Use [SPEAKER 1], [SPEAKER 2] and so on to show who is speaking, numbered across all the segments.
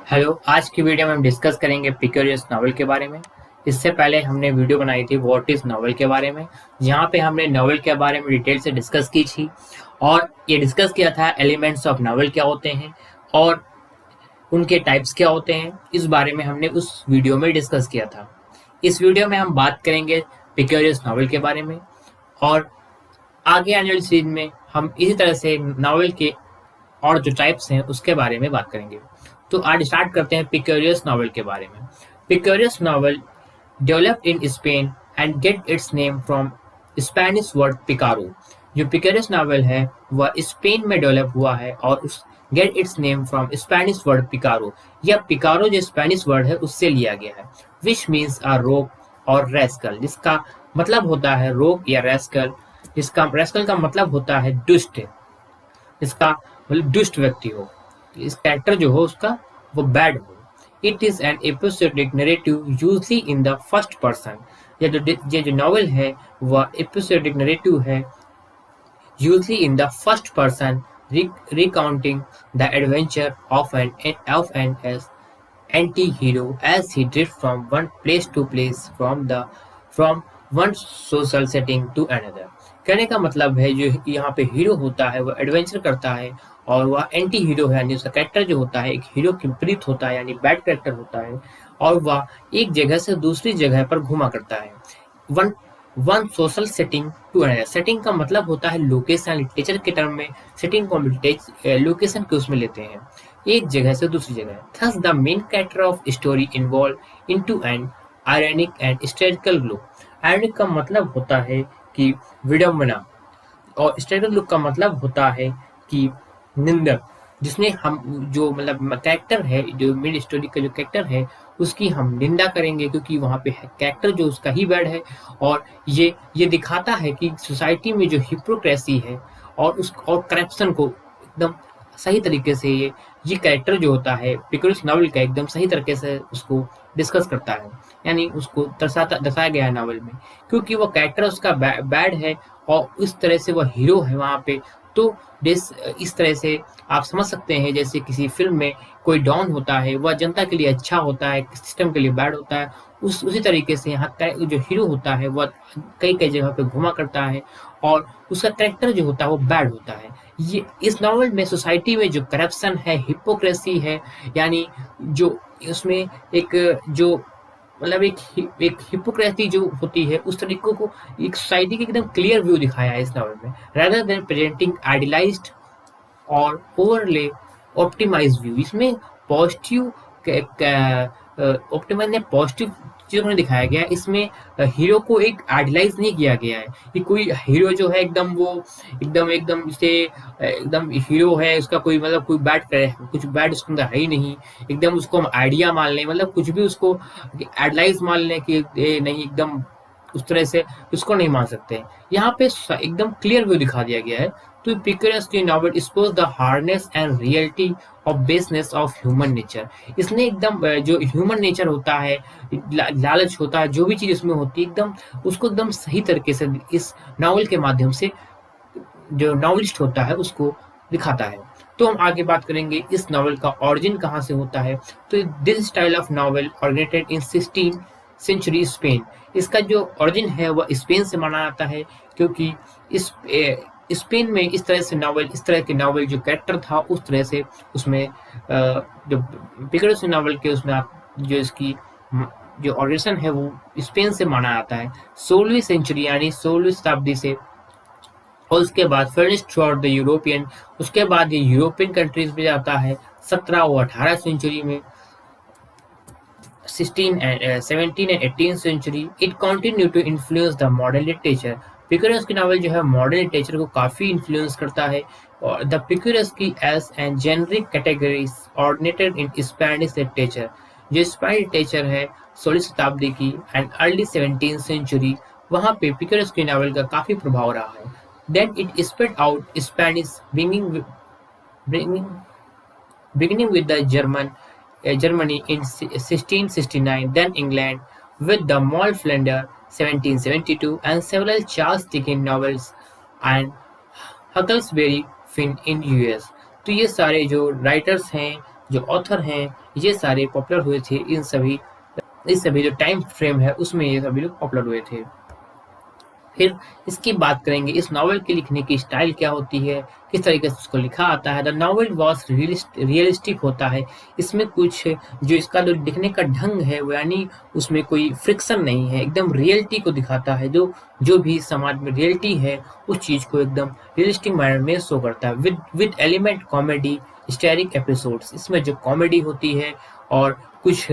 [SPEAKER 1] Hello, आज की video में हम डिस्कस करेंगे पिक्यूरियस नॉवल के बारे में। इससे पहले हमने वीडियो बनाई थी व्हाट इज़ नॉवल के बारे में, जहाँ पे हमने नॉवल के बारे में डिटेल से डिस्कस की थी और ये डिस्कस किया था एलिमेंट्स ऑफ नॉवल क्या होते हैं और उनके टाइप्स क्या होते हैं। इस बारे में हमने उस वीडियो में डिस्कस किया था। इस वीडियो में हम बात करेंगे पिक्यूरियस नॉवल के बारे में और आगे आने वाली सीरीज में हम इसी तरह से नॉवल के और जो टाइप्स हैं उसके बारे में बात करेंगे। तो आज स्टार्ट करते हैं पिक्यूरियस नॉवल के बारे में। Picaresque novel developed in Spain and get its name from Spanish word picaro. जो पिक्यूरियस नॉवल है वह स्पेन में डेवलप हुआ है और उस get its name from Spanish word picaro. यह पिकारो जो स्पेनिश वर्ड है उससे लिया गया है, विच मीन्स अ रोग और रेस्कल, जिसका मतलब होता है रोग या रेस्कल। जिसका रेस्कल का मतलब होता है दुष्ट, इसका मतलब दुष्ट व्यक्ति हो, इस कैरेक्टर जो हो उसका वो बैड हो। It is an episodic narrative usually in the first person. ये जो नॉवल है वह एपिसोडिक नरेटिव है, usually in the first person, recounting the adventure of an anti-hero as he drifts from one place to place, from one social setting to another। कहने का मतलब है जो यहाँ पे हीरो होता है वह एडवेंचर करता है और वह एंटी हीरो है, यानी उसका कैरेक्टर जो होता है एक हीरो के विपरीत होता है, यानी बैड कैरेक्टर होता है और वह एक जगह से दूसरी जगह पर घूमा करता है। One one social setting to another. Setting का मतलब होता है लोकेशन, लिटरेचर के टर्म में सेटिंग को लोकेशन के उसमें लेते हैं, एक जगह से दूसरी जगह। Thus the main character of story involve into an ironic and historical look. Ironic का मतलब होता है कि विडंबना और हिस्टोरिकल लुक का मतलब होता है कि निंदक, जिसमें हम जो मतलब कैरेक्टर है, जो मेन स्टोरी का जो कैरेक्टर है उसकी हम निंदा करेंगे क्योंकि वहाँ पे कैरेक्टर जो उसका ही बैड है। और ये दिखाता है कि सोसाइटी में जो हिपोक्रेसी है और करप्शन को एकदम सही तरीके से ये कैरेक्टर जो होता है पिक्यूरियस नॉवल का एकदम सही तरीके से उसको डिस्कस करता है, यानी उसको दर्शाया गया है नॉवल में, क्योंकि वो कैरेक्टर उसका बैड है और उस तरह से वह हीरो है वहाँ पे। तो इस तरह से आप समझ सकते हैं जैसे किसी फिल्म में कोई डॉन होता है वह जनता के लिए अच्छा होता है, सिस्टम के लिए बैड होता है। उसी तरीके से यहाँ जो हीरो होता है वह कई कई जगह पे घुमा करता है और उसका कैरेक्टर जो होता है वो बैड होता है। ये इस नॉवल में सोसाइटी में जो करप्शन है, हिपोक्रेसी है, यानी जो उसमें एक जो मतलब एक हिपोक्रेसी जो होती है उस तरीकों को एक सोसाइटी के एकदम क्लियर व्यू दिखाया है इस नॉवल में, rather देन प्रेजेंटिंग आइडियलाइज्ड और ओवरले ऑप्टिमाइज्ड व्यू। इसमें पॉजिटिव ऑप्टिमाइज ने पॉजिटिव चीज़ों में दिखाया गया है। इसमें हीरो को एक आइडियलाइज नहीं किया गया है कि कोई हीरो जो है एकदम वो एकदम एकदम से एकदम हीरो है, उसका कोई मतलब कोई बैड करे, कुछ बैड उसके अंदर है ही नहीं, एकदम उसको हम आइडिया मान लें, मतलब कुछ भी उसको आइडियलाइज मान लें कि नहीं एकदम उस तरह से उसको नहीं मान सकते। यहाँ पे एकदम क्लियर व्यू दिखा दिया गया है। तो picaresque novel expose the hardness and reality of baseness of human nature. इसने एकदम जो ह्यूमन नेचर होता है, लालच होता है, जो भी चीज़ इसमें होती है एकदम उसको एकदम सही तरीके से इस नॉवल के माध्यम से जो नॉवलिस्ट होता है उसको दिखाता है। तो हम आगे बात करेंगे इस नॉवल का ऑरिजिन कहाँ से होता है। तो this style of novel originated in 16th century Spain. इसका जो ऑरिजिन है वह स्पेन से माना जाता है, क्योंकि इस स्पेन में इस तरह के नॉवल जो कैरेक्टर था उस तरह से उसमें जो पिक्यूरियस नॉवल के उसमें आप जो इसकी जो ऑरिजिन है वो स्पेन से माना जाता है 16वीं सेंचुरी यानी 16वीं शताब्दी से। और उसके बाद फर्निश्ड थ्रूआउट द यूरोपियन, उसके बाद ये यूरोपियन कंट्रीज में जाता है 17 और 18 सेंचुरी में, 16 and 17 and 18th century it continued to influence the modern literature। पिक्यूरियस की नावल जो है मॉडर्न लिटरेचर को काफ़ी इन्फ्लुएंस करता है और द पिक्यूरियस की age and generic categories ordinated in Spanish literature. जो स्पेनिश लिटरेचर है 16वीं शताब्दी की एंड अर्ली 17th सेंचुरी, वहाँ पे पिक्यूरियस की नावल का काफ़ी प्रभाव रहा है। Then it spread out Spanish beginning with the Germany in 1669, then England with the Mollflender 1772 and several Charles Dickens novels and Huckleberry Finn in US। तो ये सारे जो राइटर्स हैं, जो ऑथर हैं, ये सारे पॉपुलर हुए थे। इस सभी जो टाइम फ्रेम है उसमें ये सभी लोग पॉपुलर हुए थे। फिर इसकी बात करेंगे इस नॉवल के लिखने की स्टाइल क्या होती है, किस तरीके से उसको लिखा आता है। द नॉवल वॉज रियलिस्टिक होता है। इसमें कुछ जो इसका जो लिखने का ढंग है वो यानी उसमें कोई फ्रिक्शन नहीं है, एकदम रियलिटी को दिखाता है। जो भी समाज में रियलिटी है उस चीज़ को एकदम रियलिस्टिक मैनर में शो करता है। With element comedy satiric episodes, इसमें जो कॉमेडी होती है और कुछ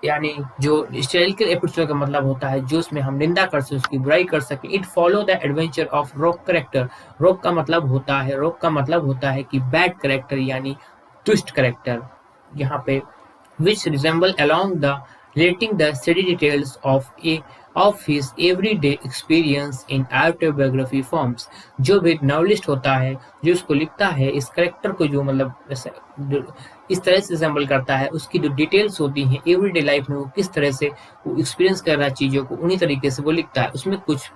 [SPEAKER 1] यानी जो हिस्टोरिकल एपिसोड का मतलब होता है जो उसमें हम निंदा कर सकें, उसकी बुराई कर सकें। It follow the adventure of rock character. Rock का मतलब होता है कि बैड करेक्टर यानी ट्विस्ट करेक्टर यहाँ पे, which resemble along the relating the steady details of his everyday experience in autobiography forms। जो भी नॉवलिस्ट होता है जो उसको लिखता है इस करेक्टर को जो मतलब इस तरह से रिजेंबल करता है, उसकी जो डिटेल्स होती हैं एवरीडे लाइफ में वो किस तरह से वो एक्सपीरियंस कर रहा है चीज़ों को, उन्हीं तरीके से वो लिखता है। उसमें कुछ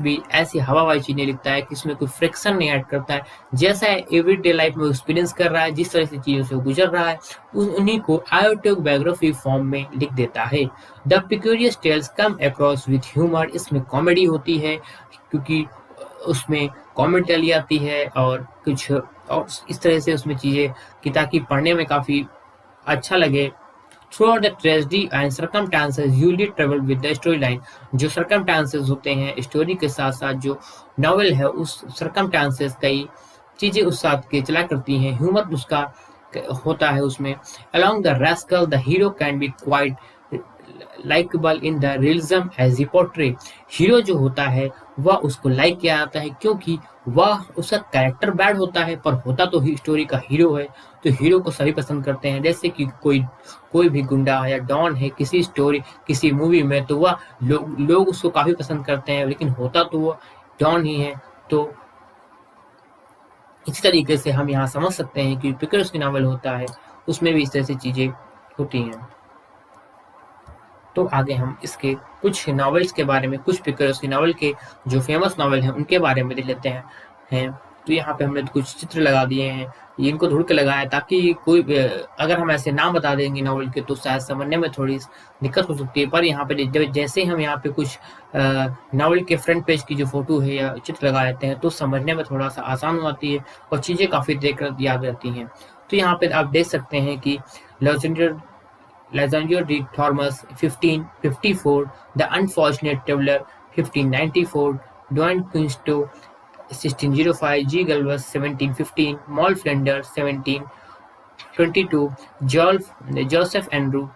[SPEAKER 1] भी ऐसी हवावाई चीज़ें लिखता है कि उसमें कोई फ्रिक्शन नहीं ऐड करता है। जैसा एवरीडे लाइफ में एक्सपीरियंस कर रहा है, जिस तरह से चीज़ों से गुजर रहा है, उन्हीं को ऑटोबायोग्राफी फॉर्म में लिख देता है। The picaresque tales come across with humour, इसमें कॉमेडी होती है क्योंकि उसमें कॉमेडी चली आती है और कुछ और इस तरह से उसमें चीज़ें कि ताकि पढ़ने में काफ़ी अच्छा लगे। Through the tragedy and circumstances usually travel with the story line, जो सर्कमस्टांसेस होते हैं स्टोरी के साथ साथ जो नॉवल है उस सर्कमस्टांसेस कई चीज़ें उस साथ के चला करती हैं, ह्यूमर उसका होता है उसमें। Along the rascal the hero can be quite likeable in the realism as he portray. Hero जो होता है वह उसको लाइक किया जाता है क्योंकि वह उसका कैरेक्टर बैड होता है पर होता तो ही स्टोरी का हीरो है, तो हीरो को सभी पसंद करते हैं। जैसे कि कोई भी गुंडा या डॉन है किसी मूवी में तो वह लोग उसको काफ़ी पसंद करते हैं, लेकिन होता तो वो डॉन ही है। तो इसी तरीके से हम यहाँ समझ सकते हैं कि पिकर्स की नावल होता है उसमें भी इस तरह से चीज़ें होती हैं। तो आगे हम इसके कुछ नॉवेल्स के बारे में, कुछ पिकर्स की नावल के जो फेमस नावल हैं उनके बारे में देख लेते हैं। तो यहाँ पे हमने कुछ चित्र लगा दिए हैं, इनको ढूंढ के लगाया ताकि अगर हम ऐसे नाम बता देंगे नावल के तो शायद समझने में थोड़ी दिक्कत हो सकती है। पर यहाँ पे जैसे हम यहाँ पे कुछ नावल के फ्रंट पेज की जो फोटो है या चित्र लगा देते हैं तो समझने में थोड़ा सा आसान हो जाती है और चीज़ें काफ़ी देख कर याद रहती हैं। तो यहाँ पे आप देख सकते हैं कि Alexander D. Thomas 1554, The Unfortunate Traveler 1594, Don Quixote 1605, G. Galvez 1715, Moll Flanders 1722, Joseph Andrew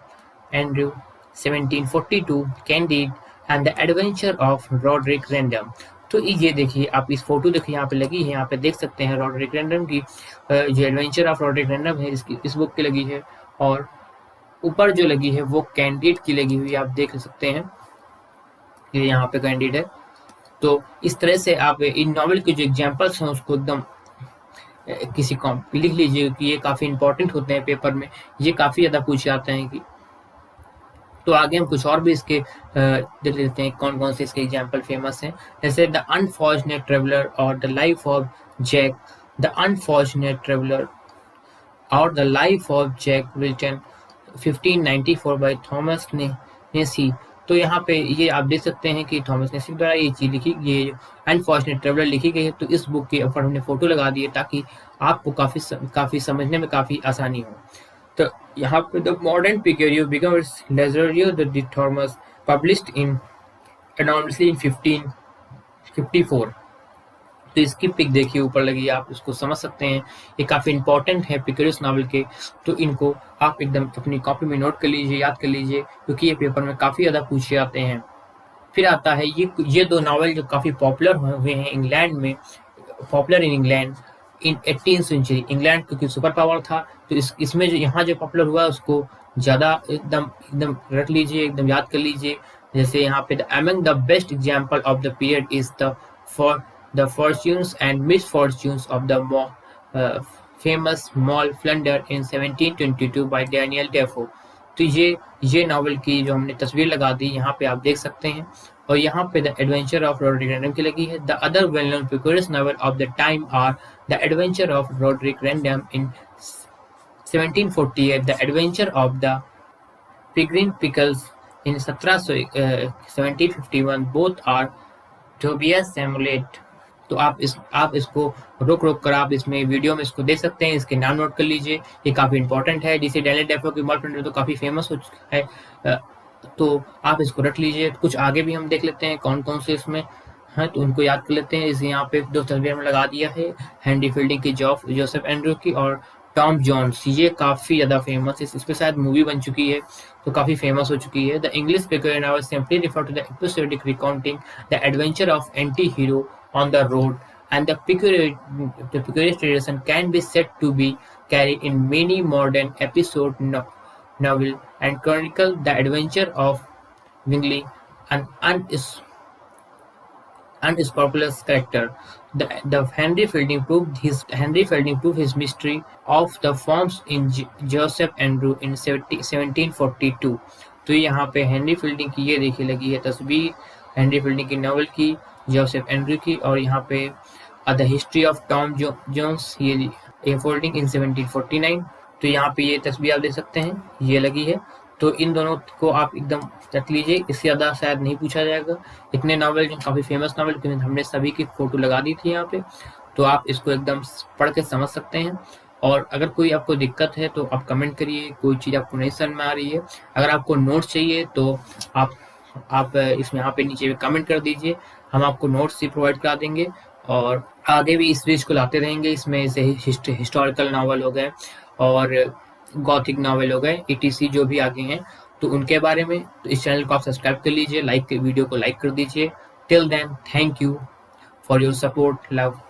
[SPEAKER 1] 1742, Candide and the Adventure of Roderick Random। तो ये देखिए आप इस फोटो देखिए यहाँ पे लगी है, यहाँ पे देख सकते हैं रॉडरिक रैंडम की जो एडवेंचर ऑफ रॉडरिक रैंडम है इस बुक की लगी है, और ऊपर जो लगी है वो कैंडिड की लगी हुई आप देख सकते हैं, ये यहाँ पे कैंडिड है। तो इस तरह से आप इन नॉवेल के जो एग्जाम्पल्स हैं उसको एकदम किसी को लिख लीजिए कि ये काफ़ी इंपॉर्टेंट होते हैं पेपर में, ये काफ़ी ज़्यादा पूछे जाते हैं कि। तो आगे हम कुछ और भी इसके देख लेते हैं कौन कौन से इसके एग्जाम्पल फेमस हैं, जैसे द अनफॉर्चुनेट ट्रेवलर और the life of Jack. The unfortunate traveller और the life of Jack Wilton 1594 by Thomas Nashe. तो यहाँ पे ये आप देख सकते हैं कि थॉमस नेसी द्वारा ये चीज़ ये अनफॉर्चुनेट ट्रेवलर लिखी गई है। तो इस बुक के ऊपर हमने फोटो लगा दी है ताकि आपको काफ़ी समझने में काफ़ी आसानी हो। तो यहाँ पे the modern picaro becomes Lazarillo the Thomas published in enormously in 1554। तो इसकी पिक देखिए ऊपर लगी, आप इसको समझ सकते हैं, ये काफ़ी इंपॉर्टेंट है पिक्यूरियस नावल के। तो इनको आप एकदम अपनी कॉपी में नोट कर लीजिए, याद कर लीजिए, क्योंकि ये पेपर में काफ़ी ज़्यादा पूछे जाते हैं। फिर आता है ये दो नावल जो काफ़ी पॉपुलर हुए हैं इंग्लैंड में, popular in England in 18th century. England क्योंकि सुपर पावर था तो इसमें जो यहाँ जो पॉपुलर हुआ उसको ज़्यादा एकदम रख लीजिए, एकदम याद कर लीजिए। जैसे यहाँ पे among the best example of the period is the fortunes and misfortunes of the famous Moll Flanders in 1722 by Daniel Defoe। तो ये नावल की जो हमने तस्वीर लगा दी यहाँ पे आप देख सकते हैं, और यहाँ पे the adventure of Roderick Random की लगी है। The other well known picaresque novel of the time are the adventure of Roderick Random in 1748 the adventure of the Peregrine Pickles in 1751 both are Tobias Smollett. तो आप इसको रोक रोक कर आप इसमें वीडियो में इसको देख सकते हैं, इसके नाम नोट कर लीजिए, ये काफ़ी इंपॉर्टेंट है। जिसे डैनियल डेफो की मॉल प्रिंटर तो काफ़ी फेमस हो चुका है, तो आप इसको रख लीजिए। कुछ आगे भी हम देख लेते हैं कौन कौन से इसमें हैं, तो उनको याद कर लेते हैं। इसे यहाँ पे दो तस्वीर में लगा दिया है, हेनरी फील्डिंग की, जोसेफ एंड्रू की और टॉम जोन्स। ये काफ़ी ज़्यादा फेमस है, इस पर शायद मूवी बन चुकी है, तो काफ़ी फेमस हो चुकी है। The English picaresque novel simply refer to the episodic recounting the adventure of anti hero on the road, and the peculiar tradition can be said to be carried in many modern episode novel and chronicle the adventure of Wingley, an unscrupulous character. The Henry Fielding proved his mystery of the forms in Joseph Andrew in 1742। तो यहाँ पे Henry Fielding की ये देखिए लगी है तस्वीर, Henry Fielding की नॉवल की, जोसेफ एंड्रू की, और यहाँ पे the history of Tom Jones ये फोल्डिंग इन 1749। तो यहाँ पे ये तस्वीर आप देख सकते हैं, ये लगी है। तो इन दोनों को आप एकदम रख लीजिए, इससे ज़्यादा शायद नहीं पूछा जाएगा। इतने नॉवल जो काफ़ी फेमस नॉवल, क्योंकि हमने सभी की फ़ोटो लगा दी थी यहाँ पे, तो आप इसको एकदम पढ़ के समझ सकते हैं। और अगर कोई आपको दिक्कत है तो आप कमेंट करिए, कोई चीज़ आपको नहीं समझ में आ रही है। अगर आपको नोट्स चाहिए तो आप इसमें यहाँ पे नीचे कमेंट कर दीजिए, हम आपको नोट्स ही प्रोवाइड करा देंगे। और आगे भी इस सीरीज को लाते रहेंगे, इसमें से हिस्टोरिकल नावल हो गए और गॉथिक नावल हो गए, ETC जो भी आगे हैं तो उनके बारे में। तो इस चैनल को आप सब्सक्राइब कर लीजिए, वीडियो को लाइक कर दीजिए। Till then, thank you for your support, love.